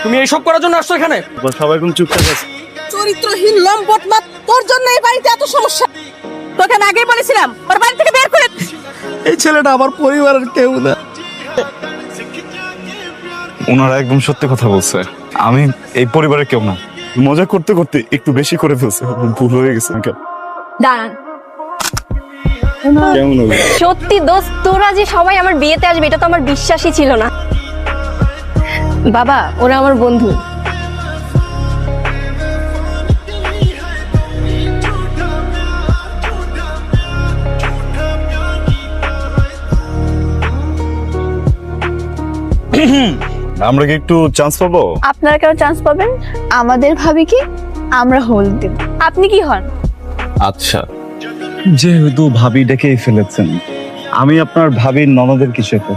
তুমি এইসব করার জন্য আসছো এখানে? সবাই এখন চুপচাপ আছে। চরিত্রহীন লম্পট মা, তোর জন্য এই বাড়িতে এত সমস্যা। তোকে আমি আগেই বলেছিলাম ওর বাড়ি থেকে বের করে। এই ছেলেটা আমার পরিবারের কেউ না। ওনারা একদম সত্যি কথা বলছে, আমি এই পরিবারের কেউ না। মজা করতে করতে একটু বেশি করে ফেলছে, ভুল হয়ে গেছে। দাঁড়ান, কেমন হবে? সত্যি দোস্ত, তোরা যে সবাই আমার বিয়েতে আসবে এটা তো আমার বিশ্বাসই ছিল না। বাবা, ওরা আমার বন্ধু। আমরা কি একটু চান্স পাবো? আপনারা কেন চান্স পাবেন? আমাদের ভাবি কি আমরা হোল দেব। আপনি কি হন? আচ্ছা, যেহেতু ভাবি ডেকেই ফেলেছেন, আমি আপনার ভাবির ননদের কিছু একটা